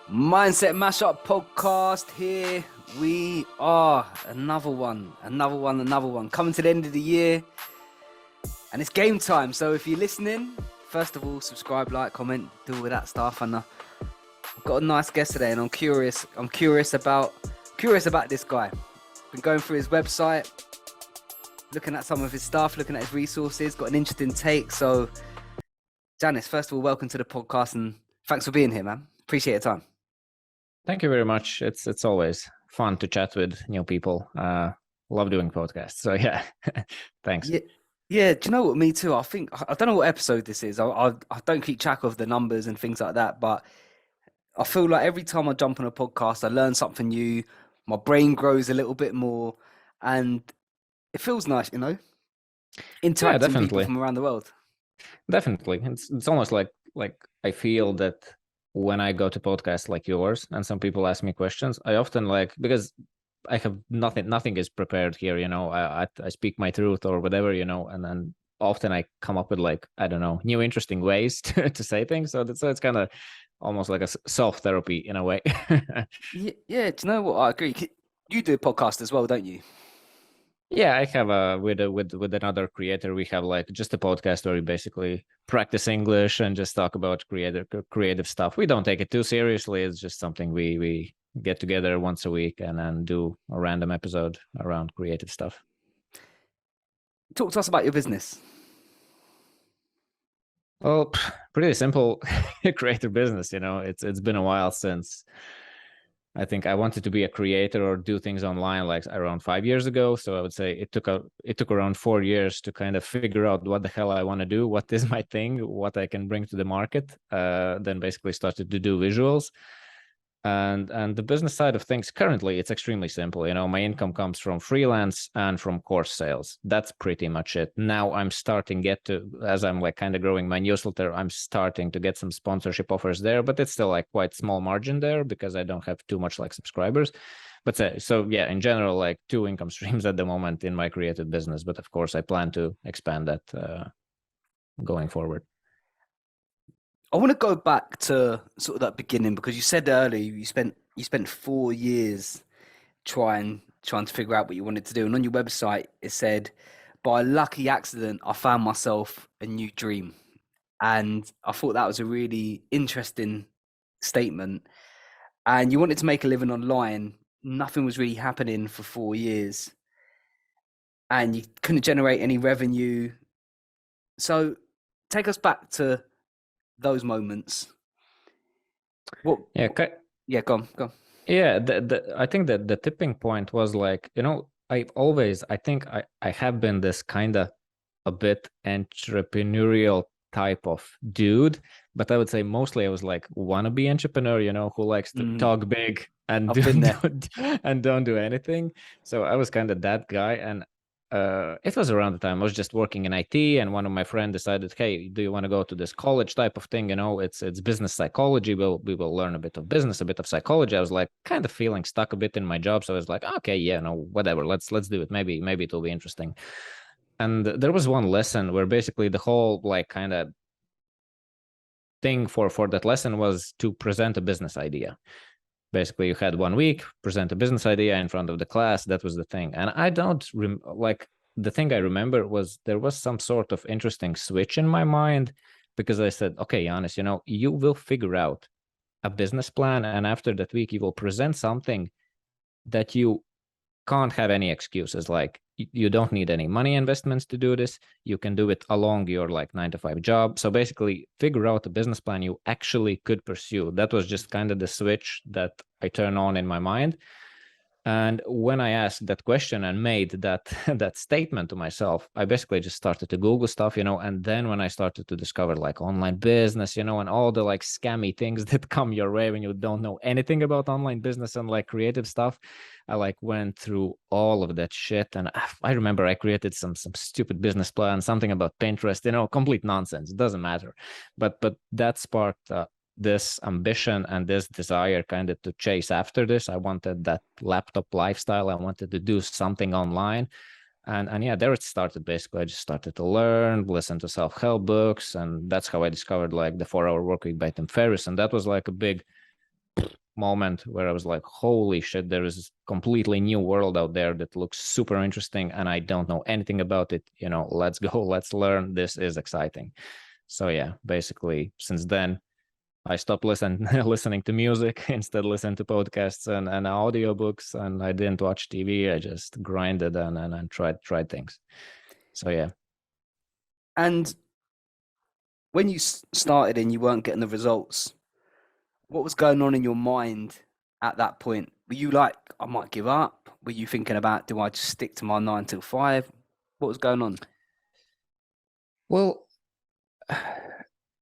Mindset Mashup podcast here. We are another one. Coming to the end of the year. And it's game time. So if you're listening, first of all, subscribe, like, comment, do all that stuff. And I've got a nice guest today and I'm curious about this guy. Been going through his website, looking at some of his stuff, looking at his resources, got an interesting take. So Janis, first of all, welcome to the podcast and thanks for being here, man. Appreciate your time. Thank you very much. It's always fun to chat with new people. Love doing podcasts. So yeah, thanks. Yeah. Do you know what? Me too. I don't know what episode this is. I don't keep track of the numbers and things like that. But I feel like every time I jump on a podcast, I learn something new. My brain grows a little bit more, and it feels nice, interacting with people from around the world. Definitely, it's almost like I feel that when I go to podcasts like yours and some people ask me questions, I often because I have nothing is prepared here, I speak my truth or whatever, and then often I come up with new interesting ways to say things. So it's kind of almost like a self-therapy in a way. Yeah, do you know what? I agree. You do a podcast as well, don't you? Yeah, I have with another creator. We have just a podcast where we basically practice English and just talk about creative stuff. We don't take it too seriously. It's just something we get together once a week and then do a random episode around creative stuff. Talk to us about your business. Well, pretty simple creator business. It's been a while since I think I wanted to be a creator or do things online around 5 years ago. So I would say it took around 4 years to kind of figure out what the hell I want to do, what is my thing, what I can bring to the market. Then basically started to do visuals. And the business side of things currently, it's extremely simple. My income comes from freelance and from course sales. That's pretty much it. Now I'm starting as I'm kind of growing my newsletter, I'm starting to get some sponsorship offers there, but it's still quite small margin there because I don't have too much subscribers. But so yeah, in general, 2 income streams at the moment in my creative business. But of course, I plan to expand that going forward. I want to go back to sort of that beginning because you said earlier you spent 4 years trying to figure out what you wanted to do, and on your website it said, by lucky accident, I found myself a new dream, and I thought that was a really interesting statement. And you wanted to make a living online. Nothing was really happening for 4 years, and you couldn't generate any revenue. So, take us back to those moments. Go on. Yeah, I think that the tipping point was I think I have been this kind of a bit entrepreneurial type of dude, but I would say mostly I was wannabe entrepreneur, who likes to talk big and don't do anything. So I was kind of that guy, and it was around the time I was just working in IT, and one of my friends decided, hey, do you want to go to this college type of thing? It's business psychology. We will learn a bit of business, a bit of psychology. I was kind of feeling stuck a bit in my job, so I was like, okay, yeah, no, whatever, let's do it. Maybe it will be interesting. And there was one lesson where basically the whole kind of thing for that lesson was to present a business idea. Basically, you had 1 week, present a business idea in front of the class. That was the thing. And I don't the thing I remember was there was some sort of interesting switch in my mind because I said, okay, Janis, you will figure out a business plan. And after that week, you will present something that you can't have any excuses. You don't need any money investments to do this. You can do it along your 9-to-5 job. So basically figure out a business plan you actually could pursue. That was just kind of the switch that I turned on in my mind. And when I asked that question and made that statement to myself, I basically just started to Google stuff, and then when I started to discover online business, and all the scammy things that come your way when you don't know anything about online business and creative stuff, I went through all of that shit. And I remember I created some stupid business plan, something about Pinterest, complete nonsense. It doesn't matter. But that sparked this ambition and this desire kind of to chase after this. I wanted that laptop lifestyle. I wanted to do something online. And yeah, there it started. Basically, I just started to learn, listen to self-help books. And that's how I discovered the 4-Hour Workweek by Tim Ferriss. And that was a big moment where I was like, holy shit, there is a completely new world out there that looks super interesting and I don't know anything about it. Let's go, let's learn. This is exciting. So yeah, basically since then I stopped listening to music, instead listened to podcasts and audiobooks, and I didn't watch TV. I just grinded and tried things. So yeah. And when you started and you weren't getting the results, what was going on in your mind at that point? Were you like, I might give up? Were you thinking about, do I just stick to my 9 till 5? What was going on? Well,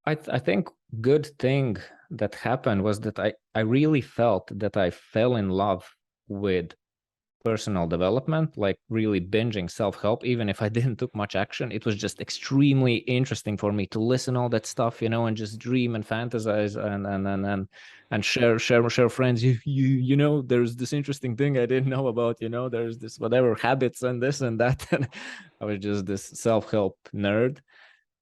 I think good thing that happened was that I really felt that I fell in love with personal development, like really binging self-help. Even if I didn't took much action, it was just extremely interesting for me to listen all that stuff, and just dream and fantasize and share friends. There's this interesting thing I didn't know about. There's this whatever habits and this and that. And I was just this self-help nerd.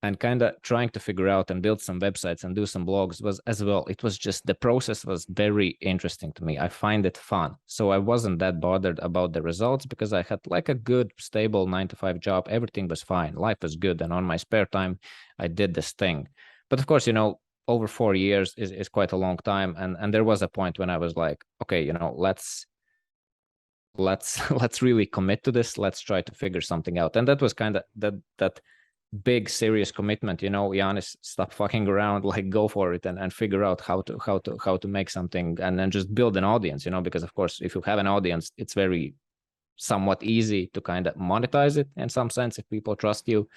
And kind of trying to figure out and build some websites and do some blogs was as well. It was just the process was very interesting to me. I find it fun. So I wasn't that bothered about the results because I had like a good, stable 9 to 5 job. Everything was fine. Life was good. And on my spare time, I did this thing. But of course, over 4 years is quite a long time. And there was a point when I was like, okay, let's really commit to this. Let's try to figure something out. And that was kind of that big serious commitment. Janis, stop fucking around, like go for it and figure out how to make something and then just build an audience, because of course if you have an audience, it's very somewhat easy to kind of monetize it in some sense if people trust you.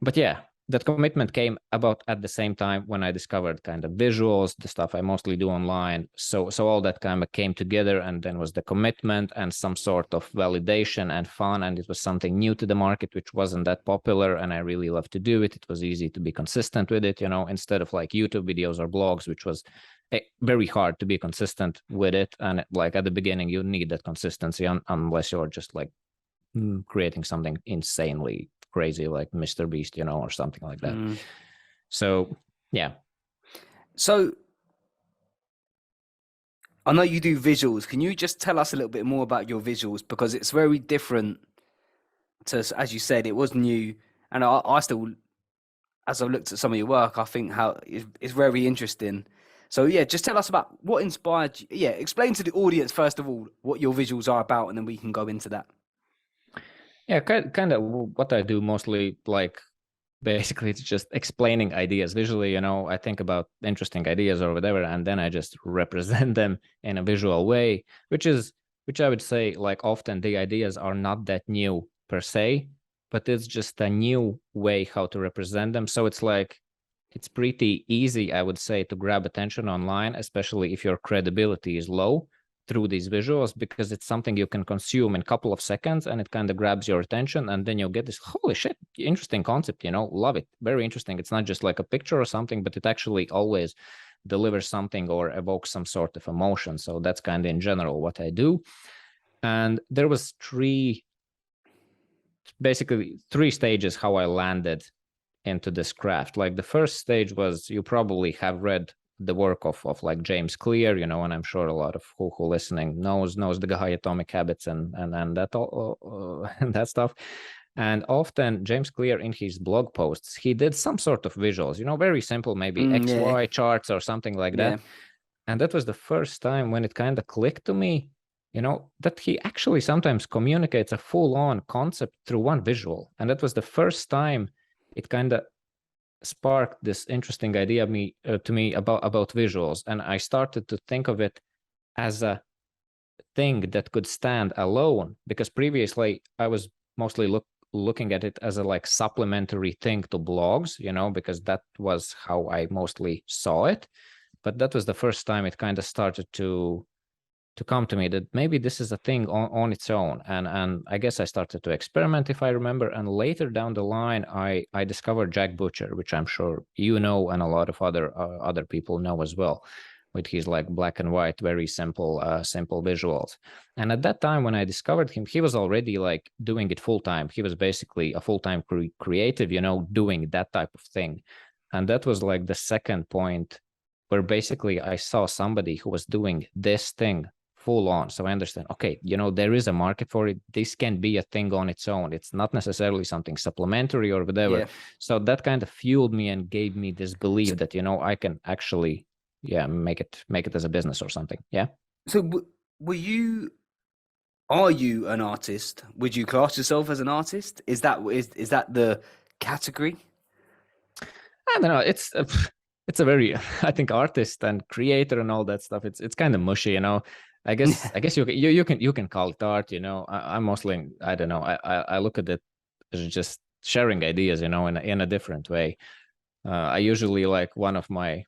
But yeah, that commitment came about at the same time when I discovered kind of visuals, the stuff I mostly do online. So all that kind of came together, and then was the commitment and some sort of validation and fun. And it was something new to the market, which wasn't that popular. And I really love to do it. It was easy to be consistent with it, instead of like YouTube videos or blogs, which was very hard to be consistent with it. And like at the beginning, you need that consistency unless you're just like creating something insanely crazy like Mr. Beast, or something like that. So yeah. So I know you do visuals. Can you just tell us a little bit more about your visuals? Because it's very different to, as you said, it was new. And I still, as I've looked at some of your work, I think how it's very interesting. So yeah, just tell us about what inspired you. Yeah, explain to the audience, first of all, what your visuals are about, and then we can go into that. Yeah, kind of what I do mostly, like basically it's just explaining ideas visually. I think about interesting ideas or whatever, and then I just represent them in a visual way, which I would say like often the ideas are not that new per se, but it's just a new way how to represent them. So it's like it's pretty easy, I would say, to grab attention online, especially if your credibility is low, through these visuals, because it's something you can consume in a couple of seconds and it kind of grabs your attention, and then you'll get this holy shit, interesting concept, love it, very interesting. It's not just like a picture or something, but it actually always delivers something or evokes some sort of emotion. So that's kind of in general what I do. And there was basically three stages how I landed into this craft. Like the first stage was, you probably have read the work of like James Clear, and I'm sure a lot of who listening knows the guy, Atomic Habits and that and that stuff. And often James Clear in his blog posts, he did some sort of visuals, very simple, maybe XY charts or something like that. And that was the first time when it kind of clicked to me, that he actually sometimes communicates a full-on concept through one visual. And that was the first time it kind of sparked this interesting idea to me about visuals. And I started to think of it as a thing that could stand alone, because previously I was mostly looking at it as a like supplementary thing to blogs, because that was how I mostly saw it. But that was the first time it kind of started to come to me that maybe this is a thing on its own. And I guess I started to experiment, if I remember. And later down the line, I discovered Jack Butcher, which I'm sure and a lot of other people know as well, with his like black and white, very simple visuals. And at that time when I discovered him, he was already like doing it full time. He was basically a full-time creative, doing that type of thing. And that was like the second point where basically I saw somebody who was doing this thing full on. So I understand, okay, there is a market for it. This can be a thing on its own. It's not necessarily something supplementary or whatever. Yeah. So that kind of fueled me and gave me this belief So, that, I can actually, make it as a business or something. Yeah. so were you? Are you an artist? Would you class yourself as an artist? Is that the category? I don't know. It's a very, I think, artist and creator and all that stuff. It's kind of mushy, I guess you can call it art. I'm mostly, I don't know. I look at it as just sharing ideas, in a different way. I usually, like, one of my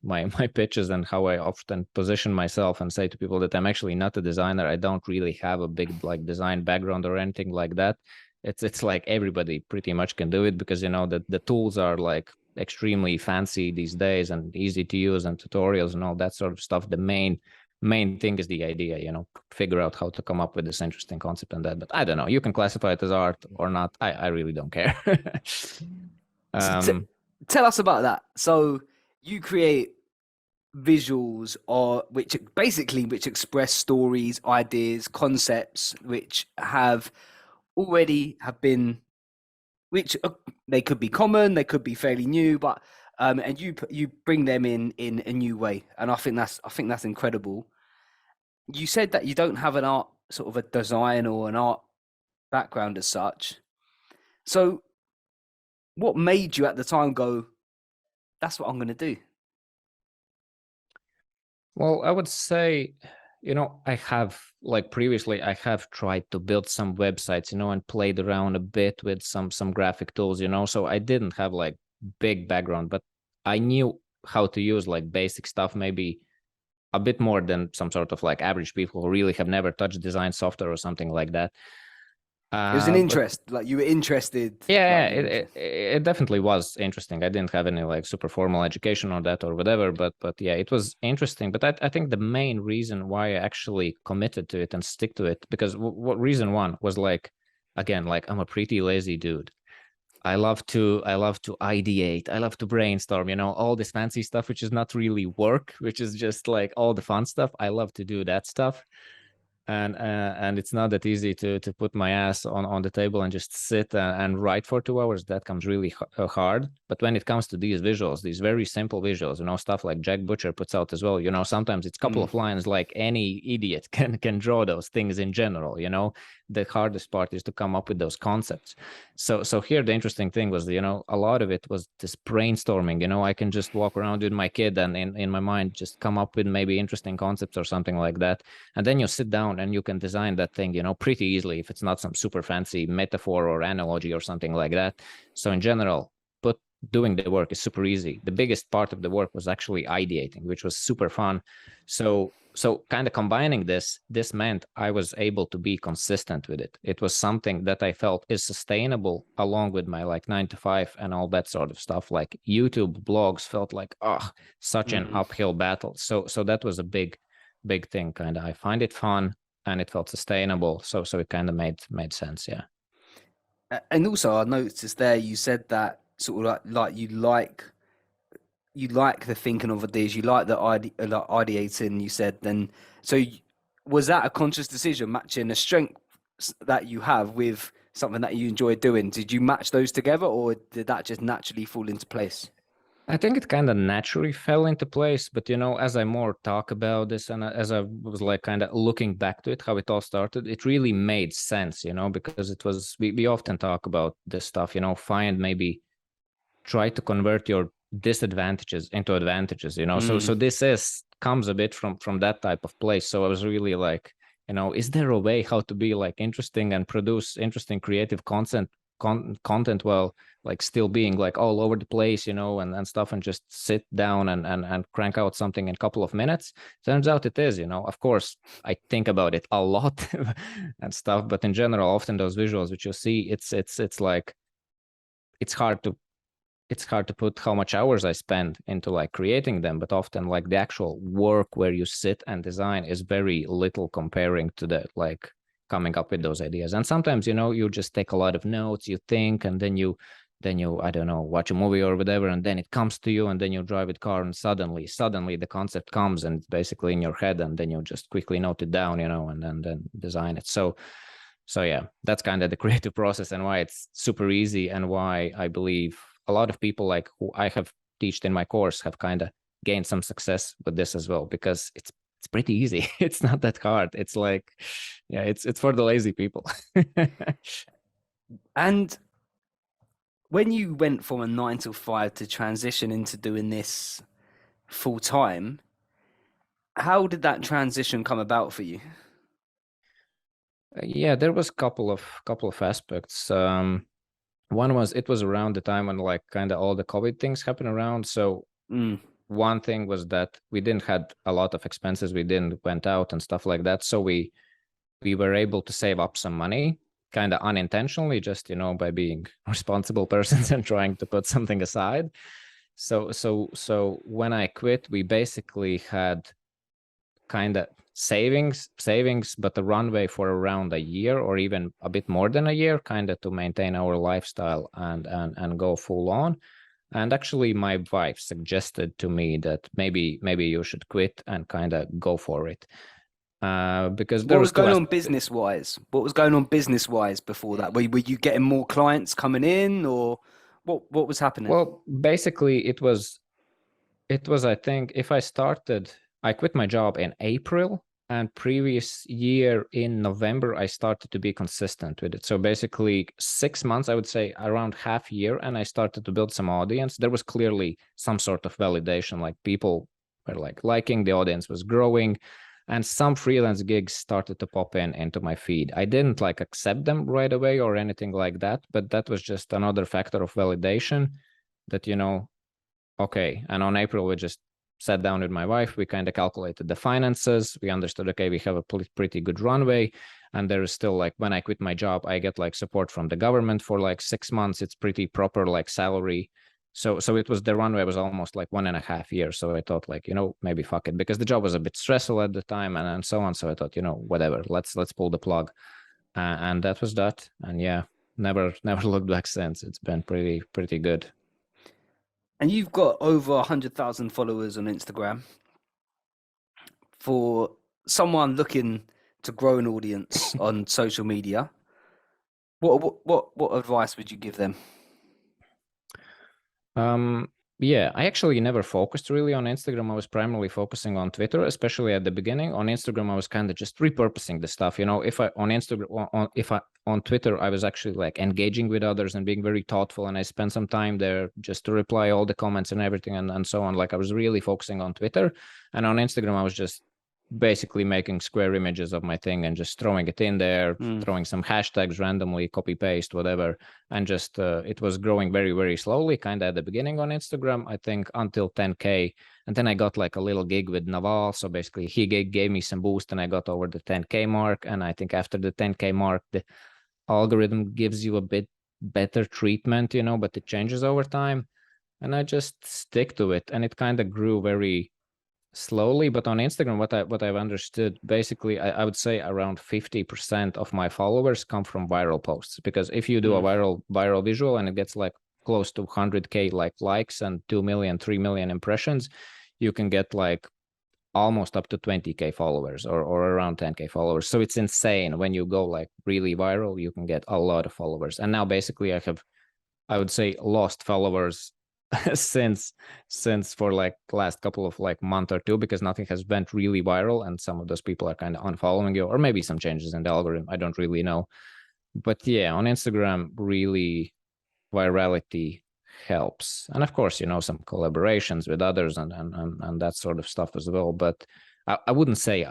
pitches and how I often position myself and say to people that I'm actually not a designer. I don't really have a big, like, design background or anything like that. It's like everybody pretty much can do it, because that the tools are, like, extremely fancy these days and easy to use, and tutorials and all that sort of stuff. The main thing is the idea, figure out how to come up with this interesting concept and that. But I don't know, you can classify it as art or not. I really don't care. So tell us about that. So you create visuals or which express stories, ideas, concepts which have been which they could be common, they could be fairly new, but and you bring them in a new way, and I think that's incredible. You said that you don't have an art sort of a design or an art background as such. So what made you at the time go, that's what I'm going to do? Well, I would say, I have, like, previously I have tried to build some websites, and played around a bit with some graphic tools, so I didn't have, like, big background, but I knew how to use, like, basic stuff, maybe a bit more than some sort of, like, average people who really have never touched design software or something like that. It was an But interest, like you were interested. yeah, Like you were it definitely was interesting. I didn't have any, like, super formal education on that or whatever, but yeah, it was interesting. But I think the main reason why I actually committed to it and stick to it, because what reason one was, like, again, like, I'm a pretty lazy dude. I love to ideate. I love to brainstorm, all this fancy stuff, which is not really work, which is just, like, all the fun stuff. I love to do that stuff. And it's not that easy to put my ass on the table and just sit and write for 2 hours. That comes really hard. But when it comes to these visuals, these very simple visuals, stuff like Jack Butcher puts out as well, sometimes it's a couple of lines, like any idiot can draw those things in general. The hardest part is to come up with those concepts. So here the interesting thing was, a lot of it was this brainstorming. I can just walk around with my kid and in my mind just come up with maybe interesting concepts or something like that. And then you sit down and you can design that thing, pretty easily, if it's not some super fancy metaphor or analogy or something like that. So in general, but doing the work is super easy. The biggest part of the work was actually ideating, which was super fun. So kind of combining this meant I was able to be consistent with it. It was something that I felt is sustainable along with my, like, 9 to 5 and all that sort of stuff. Like YouTube blogs felt like, such an uphill battle. So that was a big thing. Kind of, I find it fun and it felt sustainable. So it kind of made sense. Yeah. And also, I noticed there you said that sort of like you like the thinking of ideas, you like the like ideating. You said then, so was that a conscious decision, matching the strengths that you have with something that you enjoy doing? Did you match those together, or did that just naturally fall into place? I think it kind of naturally fell into place, but as I more talk about this and as I was, like, kind of looking back to it, how it all started, it really made sense, because it was, we often talk about this stuff, find, maybe try to convert your disadvantages into advantages, so this comes a bit from that type of place. So I was really like, is there a way how to be, like, interesting and produce interesting creative content while, like, still being, like, all over the place, and stuff, and just sit down and crank out something in a couple of minutes? Turns out it is. Of course I think about it a lot and stuff, but in general, often those visuals which you see, it's like, it's hard to put how much hours I spend into, like, creating them, but often, like, the actual work where you sit and design is very little comparing to the, like, coming up with those ideas. And sometimes, you just take a lot of notes, you think, and then you then you, I don't know, watch a movie or whatever, and then it comes to you, and then you drive a car, and suddenly the concept comes, and it's basically in your head, and then you just quickly note it down, and then design it. So yeah, that's kind of the creative process, and why it's super easy, and why I believe a lot of people like who I have taught in my course have kind of gained some success with this as well, because it's pretty easy. It's not that hard. It's like, yeah, it's for the lazy people. And when you went from a 9 to 5 to transition into doing this full time, how did that transition come about for you? Yeah, there was couple of aspects. One was, it was around the time when like kind of all the COVID things happened around. So one thing was that we didn't had a lot of expenses. We didn't went out and stuff like that. So we were able to save up some money, kind of unintentionally, just by being responsible persons and trying to put something aside. So when I quit, we basically had kind of savings, but the runway for around a year or even a bit more than a year, kind of to maintain our lifestyle and go full on. And actually, my wife suggested to me that maybe you should quit and kind of go for it. Because there What was was two going on aspects. business wise? What was going on business wise before that? Were you getting more clients coming in, or what was happening? Well, basically, it was, I think, if I quit my job in April, and previous year in November, I started to be consistent with it. So basically 6 months, I would say around half year, and I started to build some audience. There was clearly some sort of validation, like people were like liking, the audience was growing, and some freelance gigs started to pop into my feed. I didn't like accept them right away or anything like that, but that was just another factor of validation that, okay. And on April, we just sat down with my wife. We kind of calculated the finances. We understood, okay, we have a pretty good runway. And there is still like, when I quit my job, I get like support from the government for like 6 months. It's pretty proper, like salary. So it was, the runway was almost like 1.5 years. So I thought like, maybe fuck it, because the job was a bit stressful at the time and so on. So I thought, whatever, let's pull the plug. And that was that. And yeah, never looked back since. It's been pretty good. And you've got over 100,000 followers on Instagram. For someone looking to grow an audience on social media, what advice would you give them? Yeah, I actually never focused really on Instagram. I was primarily focusing on Twitter, especially at the beginning. On Instagram, I was kind of just repurposing the stuff. If I on Instagram, on Twitter, I was actually like engaging with others and being very thoughtful, and I spent some time there just to reply all the comments and everything and so on. Like I was really focusing on Twitter, and on Instagram, I was just basically making square images of my thing and just throwing it in there, throwing some hashtags randomly, copy paste, whatever. And just it was growing very, very slowly, kind of at the beginning on Instagram, I think until 10K. And then I got like a little gig with Naval. So basically he gave me some boost and I got over the 10K mark. And I think after the 10K mark, the algorithm gives you a bit better treatment, but it changes over time. And I just stick to it. And it kind of grew very slowly. But on Instagram, what I've understood, basically, I would say around 50% of my followers come from viral posts, because if you do a viral visual and it gets like close to 100K like likes and 2 million 3 million impressions, you can get like almost up to 20K followers or around 10K followers. So it's insane. When you go like really viral, you can get a lot of followers. And now basically I would say lost followers since for like last couple of like month or two, because nothing has went really viral and some of those people are kind of unfollowing you, or maybe some changes in the algorithm, I don't really know. But yeah, on Instagram, really virality helps, and of course, some collaborations with others and that sort of stuff as well. But I wouldn't say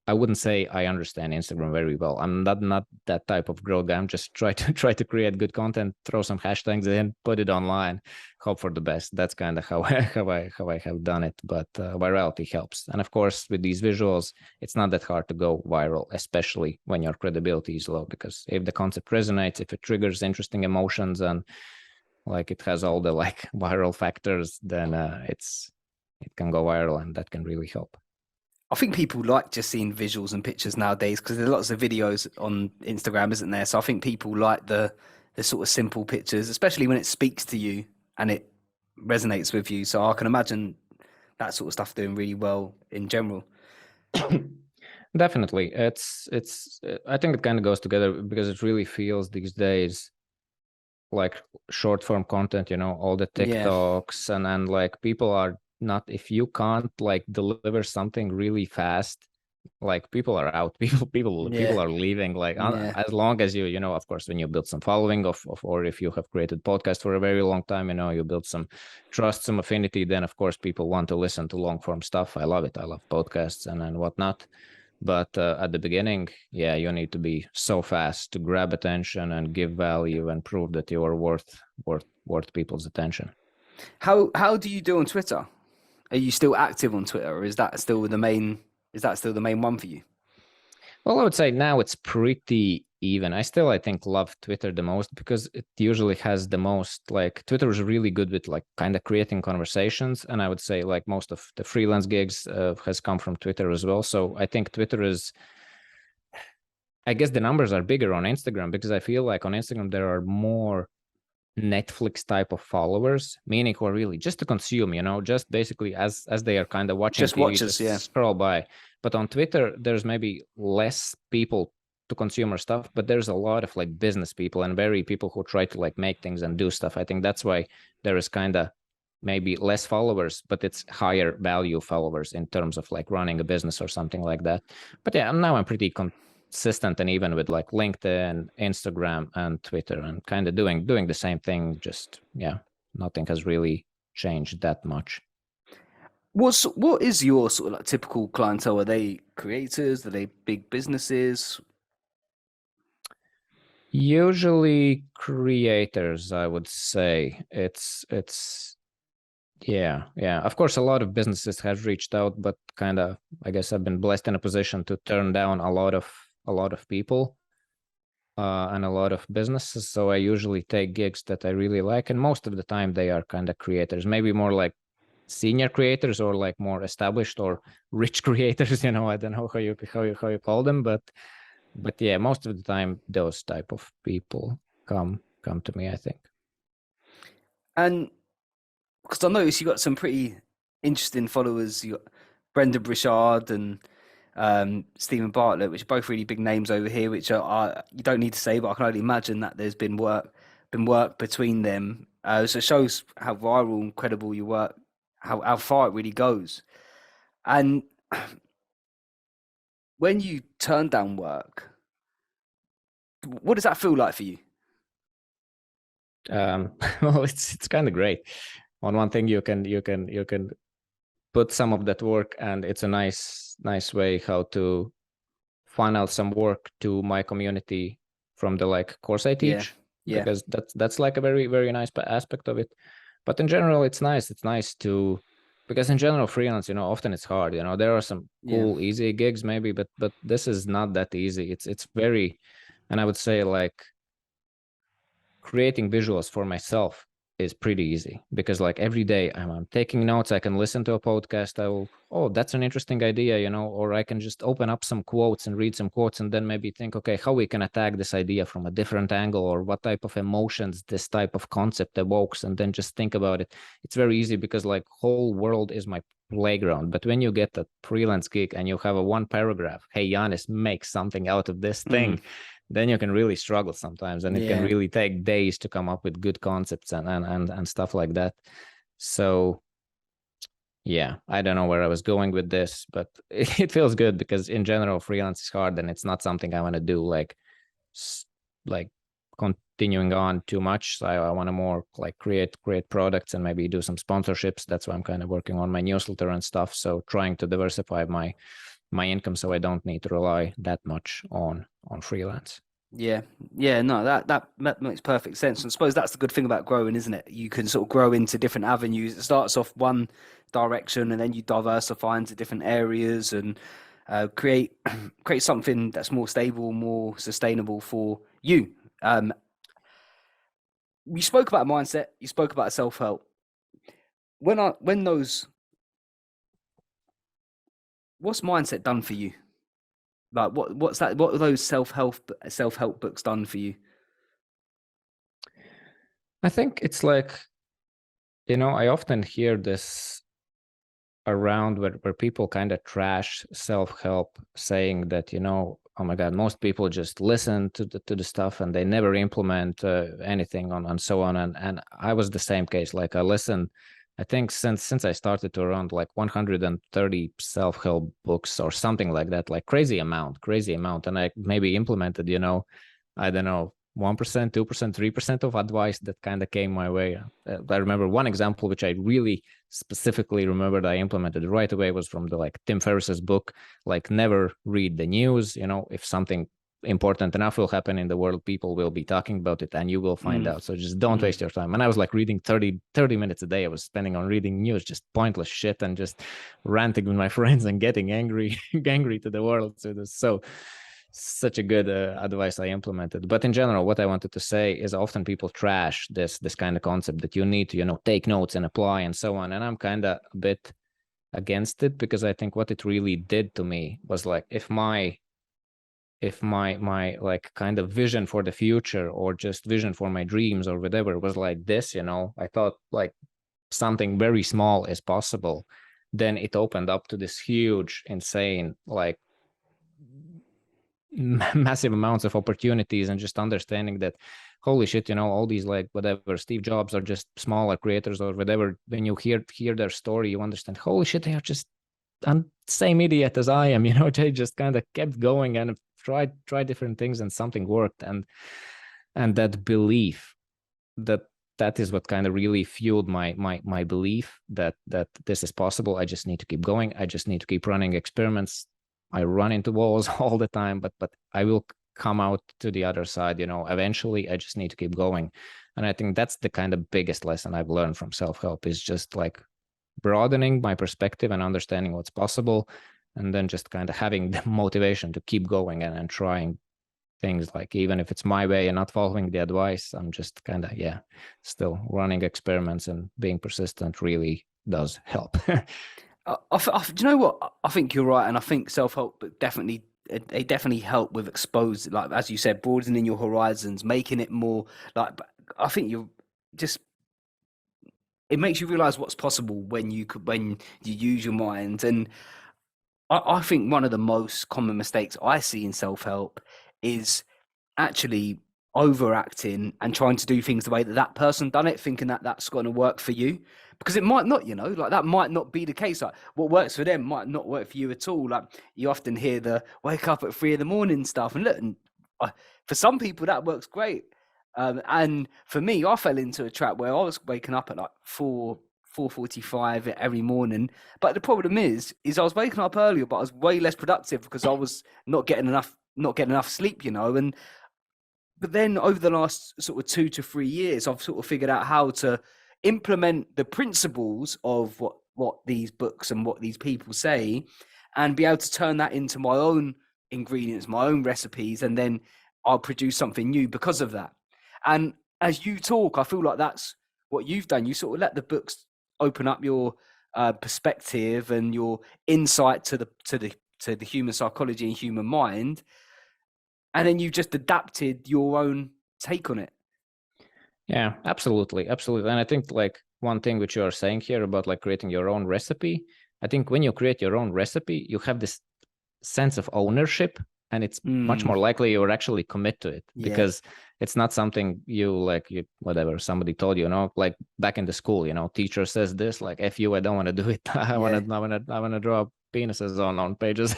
I wouldn't say I understand Instagram very well. I'm not that type of growth guy. I'm just try to create good content, throw some hashtags in, put it online, hope for the best. That's kind of how I have done it. But virality helps, and of course with these visuals, it's not that hard to go viral, especially when your credibility is low. Because if the concept resonates, if it triggers interesting emotions, and like it has all the like viral factors, then it can go viral, and that can really help. I think people like just seeing visuals and pictures nowadays because there's lots of videos on Instagram, isn't there? So I think people like the the sort of simple pictures, especially when it speaks to you and it resonates with you. So I can imagine that sort of stuff doing really well in general. Definitely. It's I think it kind of goes together because it really feels these days like short form content, all the Yeah, TikToks and like people are not, if you can't like deliver something really fast, like people are out, people yeah, are leaving, like yeah. as long as of course, when you build some following of or if you have created podcast for a very long time, you build some trust, some affinity, then of course people want to listen to long form stuff. I love it. I love podcasts and whatnot. But at the beginning, yeah, you need to be so fast to grab attention and give value and prove that you are worth people's attention. How do you do on Twitter? Are you still active on Twitter, or is that still the main? Is that still the main one for you? Well, I would say now it's pretty even. I think, love Twitter the most because it usually has the most, like, Twitter is really good with like kind of creating conversations. And I would say like most of the freelance gigs has come from Twitter as well. So I think Twitter is, I guess the numbers are bigger on Instagram because I feel like on Instagram there are more Netflix type of followers, meaning who are really just to consume, just basically as they are kind of watching Just TV, watchers, yeah. just scroll by. But on Twitter, there's maybe less people to consume our stuff, but there's a lot of like business people and very people who try to like make things and do stuff. I think that's why there is kind of maybe less followers, but it's higher value followers in terms of like running a business or something like that. But yeah, now I'm pretty consistent and even with like LinkedIn, Instagram, and Twitter, and kind of doing the same thing. Just yeah, nothing has really changed that much. What is your sort of like typical clientele? Are they creators? Are they big businesses? Usually creators, I would say. It's yeah. Of course, a lot of businesses have reached out, but kind of, I guess I've been blessed in a position to turn down a lot of people and a lot of businesses. So I usually take gigs that I really like, and most of the time they are kind of creators, maybe more like senior creators or like more established or rich creators. I don't know how you call them, but yeah, most of the time those type of people come to me, I think. And because I noticed you got some pretty interesting followers. You got Brendon Burchard and Stephen Bartlett, which are both really big names over here. Which you don't need to say, but I can only imagine that there's been work between them. So it shows how viral and credible you work, how far it really goes. And when you turn down work, what does that feel like for you? Well, it's kind of great. On one thing, you can put some of that work, and it's a nice way how to funnel some work to my community from the like course I Yeah, teach, yeah, because that's like a very very nice aspect of it. But in general, it's nice. It's nice to, because in general freelance, often it's hard. There are some yeah. cool easy gigs maybe, but this is not that easy. It's very, and I would say like creating visuals for myself is pretty easy because like every day I'm taking notes. I can listen to a podcast. Oh, that's an interesting idea, or I can just open up some quotes and read some quotes and then maybe think, okay, how we can attack this idea from a different angle, or what type of emotions this type of concept evokes, and then just think about it. It's very easy because like whole world is my playground. But when you get a freelance gig and you have a one paragraph, hey Janis, make something out of this Mm, thing, then you can really struggle sometimes, and it can yeah. really take days to come up with good concepts and stuff like that. So yeah, I don't know where I was going with this, but it feels good because in general freelance is hard and it's not something I want to do like continuing on too much. So I want to more like create products and maybe do some sponsorships. That's why I'm kind of working on my newsletter and stuff, so trying to diversify my income so I don't need to rely that much on freelance. Yeah, yeah, no, that makes perfect sense. And I suppose that's the good thing about growing, isn't it? You can sort of grow into different avenues. It starts off one direction, and then you diversify into different areas and create create something that's more stable, more sustainable for you. Um, you spoke about mindset. You spoke about self help. When those, what's mindset done for you? Like what's that? What are those self help books done for you? I think it's like, I often hear this around where people kind of trash self-help, saying that, oh my God, most people just listen to the stuff and they never implement anything on and so on. And I was the same case. Like I listened, I think since I started to around like 130 self-help books or something like that, like crazy amount. And I maybe implemented, I don't know, 1%, 2%, 3% of advice that kind of came my way. I remember one example, which I really specifically remembered I implemented right away, was from the like Tim Ferriss's book, like never read the news. If something important enough will happen in the world, people will be talking about it and you will find out. So just don't waste your time. And I was like reading 30 minutes a day. I was spending on reading news, just pointless shit, and just ranting with my friends and getting angry to the world. So it was such a good advice I implemented. But in general, what I wanted to say is often people trash this kind of concept that you need to, take notes and apply and so on. And I'm kind of a bit against it, because I think what it really did to me was like, if my like kind of vision for the future, or just vision for my dreams or whatever, was like this, I thought like something very small is possible, then it opened up to this huge, insane, like massive amounts of opportunities, and just understanding that, holy shit, all these like whatever Steve Jobs are just smaller creators or whatever. When you hear their story, you understand, holy shit, they are just the same idiot as I am. They just kind of kept going and tried different things, and something worked. And that belief, that is what kind of really fueled my belief that this is possible. I just need to keep going. I just need to keep running experiments. I run into walls all the time, but I will come out to the other side, eventually. I just need to keep going. And I think that's the kind of biggest lesson I've learned from self-help, is just like broadening my perspective and understanding what's possible, and then just kind of having the motivation to keep going and trying things, like even if it's my way and not following the advice, I'm just kind of still running experiments, and being persistent really does help. Do you know what? I think you're right, and I think self-help definitely they definitely help with expose, like as you said, broadening your horizons, making it more like. I think you're just. It makes you realize what's possible when you use your mind, and I think one of the most common mistakes I see in self-help is actually overacting and trying to do things the way that person done it, thinking that that's going to work for you, because it might not, like that might not be the case. Like what works for them might not work for you at all. Like you often hear the wake up at 3 a.m. stuff, and look, for some people that works great. And for me, I fell into a trap where I was waking up at like 4:45 every morning. But the problem is I was waking up earlier, but I was way less productive because I was not getting enough sleep, and but then over the last sort of 2 to 3 years, I've sort of figured out how to implement the principles of what these books and what these people say, and be able to turn that into my own ingredients, my own recipes, and then I'll produce something new because of that. And as you talk, I feel like that's what you've done. You sort of let the books open up your perspective and your insight to the human psychology and human mind, and then you just adapted your own take on it. Yeah, absolutely. And I think like one thing which you are saying here about like creating your own recipe, I think when you create your own recipe, you have this sense of ownership, and it's much more likely you'll actually commit to it, because it's not something whatever somebody told you, like back in the school, teacher says this, like, F you, I don't want to do it. I want to draw penises on pages.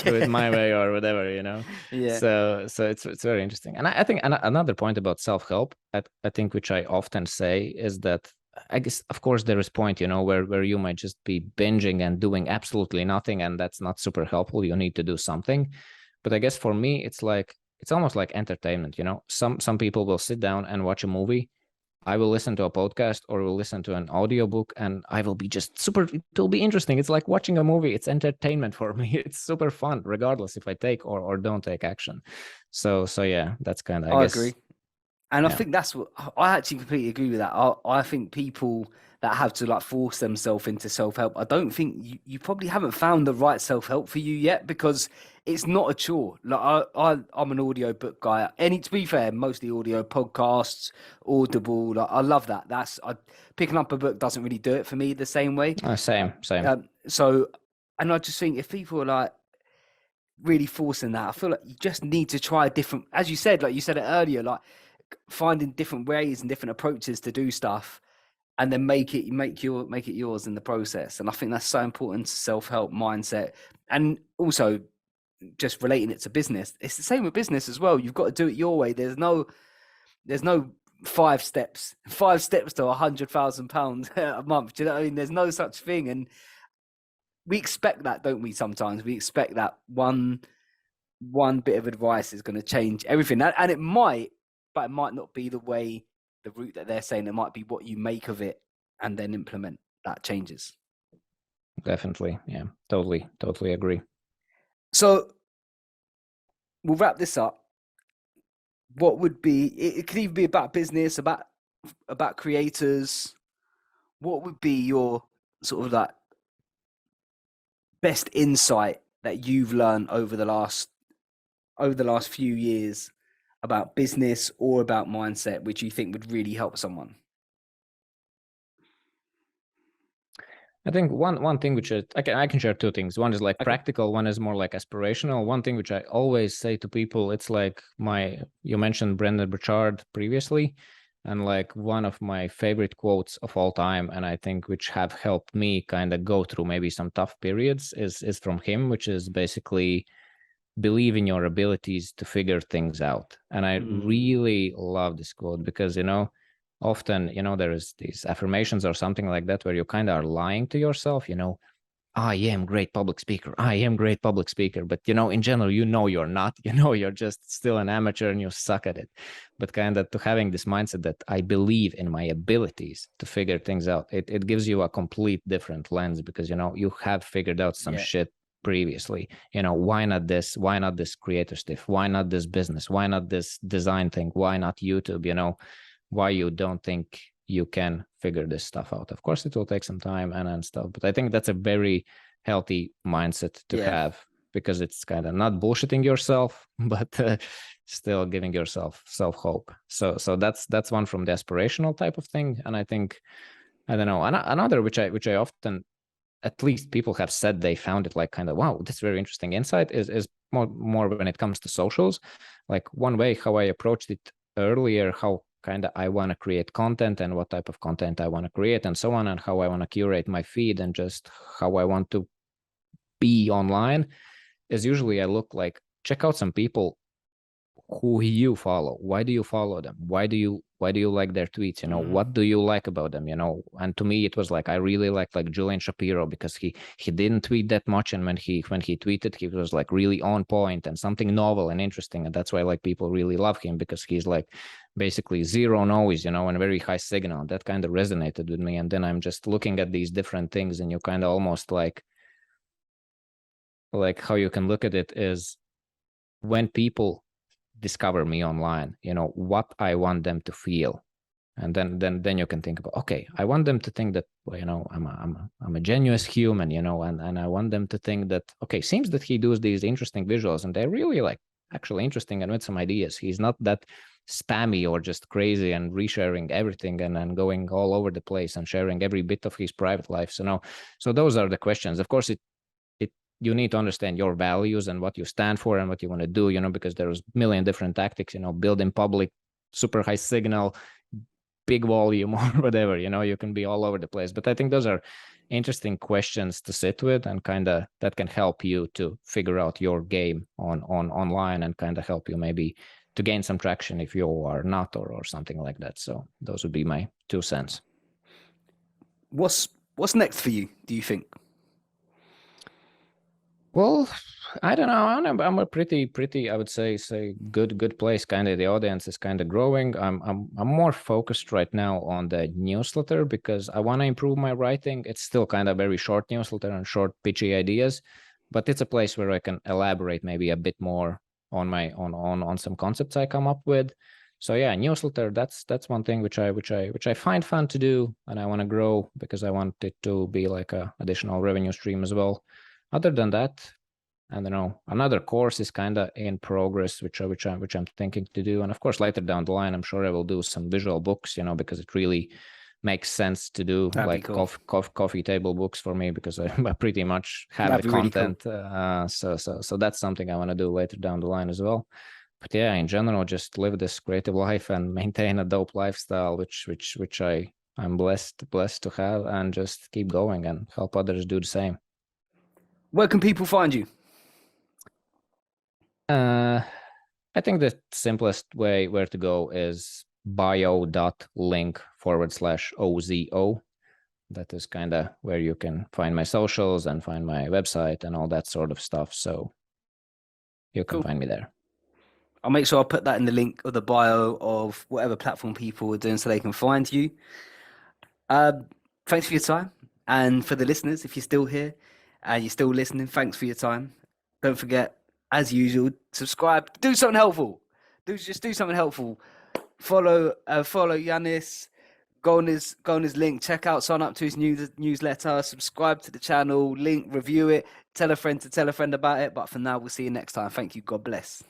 Do it my way or whatever. So it's very interesting. And I think another point about self-help, I think, which I often say, is that I guess, of course, there is point, where you might just be binging and doing absolutely nothing, and that's not super helpful. You need to do something. But I guess for me, it's almost like entertainment. Some people will sit down and watch a movie. I will listen to a podcast or will listen to an audiobook, and I will be just it'll be interesting. It's like watching a movie. It's entertainment for me. It's super fun, regardless if I take or don't take action. So yeah, that's kind of, I guess. Agree. And I think that's what I actually completely agree with that. I think people that have to like force themselves into self-help. I don't think you probably haven't found the right self-help for you yet, because it's not a chore. Like I'm an audio book guy. To be fair, mostly audio podcasts, Audible. Like I love that. Picking up a book doesn't really do it for me the same way. Same. So, and I just think if people are like really forcing that, I feel like you just need to try different, as you said, like you said it earlier, like finding different ways and different approaches to do stuff, and then make it yours in the process. And I think that's so important to self-help mindset. And also just relating it to business, it's the same with business as well. You've got to do it your way. There's no 5 steps to £100,000 a month. Do you know what I mean? There's no such thing. And we expect that, don't we? Sometimes we expect that one bit of advice is going to change everything, and it might, but it might not be the route that they're saying. It might be what you make of it and then implement that changes. Definitely. Yeah, totally agree. So we'll wrap this up. What would be, it could even be about business, about creators. What would be your sort of like best insight that you've learned over the last few years about business or about mindset, which you think would really help someone? I think one thing which I can share 2 things. One is like practical, one is more like aspirational. One thing which I always say to people, it's like you mentioned Brendon Burchard previously, and like one of my favorite quotes of all time, and I think which have helped me kind of go through maybe some tough periods, is from him, which is basically believe in your abilities to figure things out. And I really love this quote because, often, there is these affirmations or something like that where you kind of are lying to yourself, I am great public speaker. But, in general, you're not, you're just still an amateur and you suck at it. But kind of to having this mindset that I believe in my abilities to figure things out, it gives you a complete different lens because, you have figured out some shit previously. Why not this creator stuff? Why not this business? Why not this design thing? Why not YouTube? Why you don't think you can figure this stuff out? Of course, it will take some time and stuff, but I think that's a very healthy mindset to have, because it's kind of not bullshitting yourself, but still giving yourself self-hope. So that's one from the aspirational type of thing. And I think, I don't know, another which I often, at least people have said they found it like kind of, wow, this very interesting insight is more when it comes to socials. Like one way how I approached it earlier, how kind of I want to create content and what type of content I want to create and so on, and how I want to curate my feed and just how I want to be online, is usually I look like, check out some people who you follow. Why do you follow them? Why do you like their tweets? What do you like about them? And to me it was like I really like Julian Shapiro, because he didn't tweet that much, and when he tweeted, he was like really on point and something novel and interesting, and that's why like people really love him, because he's like basically zero noise, and very high signal. That kind of resonated with me. And then I'm just looking at these different things, and you kind of almost like how you can look at it is, when people discover me online, what I want them to feel, and then you can think about, okay, I want them to think that, well, I'm a genuine human, and I want them to think that, okay, seems that he does these interesting visuals and they're really like actually interesting and with some ideas. He's not that spammy or just crazy and resharing everything and going all over the place and sharing every bit of his private life. So those are the questions. Of course, you need to understand your values and what you stand for and what you want to do, because there's a million different tactics, build in public, super high signal, big volume, or whatever, you can be all over the place. But I think those are interesting questions to sit with, and kind of that can help you to figure out your game on online, and kind of help you maybe to gain some traction if you are not, or something like that. So those would be my 2 cents. What's next for you, do you think? Well, I don't know. I'm a pretty, I would say good place. Kind of the audience is kind of growing. I'm more focused right now on the newsletter, because I want to improve my writing. It's still kind of very short newsletter and short pitchy ideas, but it's a place where I can elaborate maybe a bit more on my on some concepts I come up with. So yeah, newsletter, that's one thing which I find fun to do, and I want to grow because I want it to be like a additional revenue stream as well. Other than that, I don't know, another course is kind of in progress, which I'm thinking to do. And of course, later down the line, I'm sure I will do some visual books, because it really makes sense to do. That'd be Like cool. coffee table books for me, because I pretty much have That'd the be really cool. content. So that's something I want to do later down the line as well. But yeah, in general, just live this creative life and maintain a dope lifestyle, which I'm blessed to have, and just keep going and help others do the same. Where can people find you? I think the simplest way where to go is bio.link/OZO. That is kind of where you can find my socials and find my website and all that sort of stuff. So you can find me there. I'll make sure I'll put that in the link of the bio of whatever platform people are doing so they can find you. Thanks for your time. And for the listeners, if you're still here and you're still listening, thanks for your time. Don't forget, as usual, subscribe, do something helpful. Just do something helpful. Follow Janis. Go on his link. Check out, sign up to his newsletter. Subscribe to the channel. Link, review it. Tell a friend to tell a friend about it. But for now, we'll see you next time. Thank you. God bless.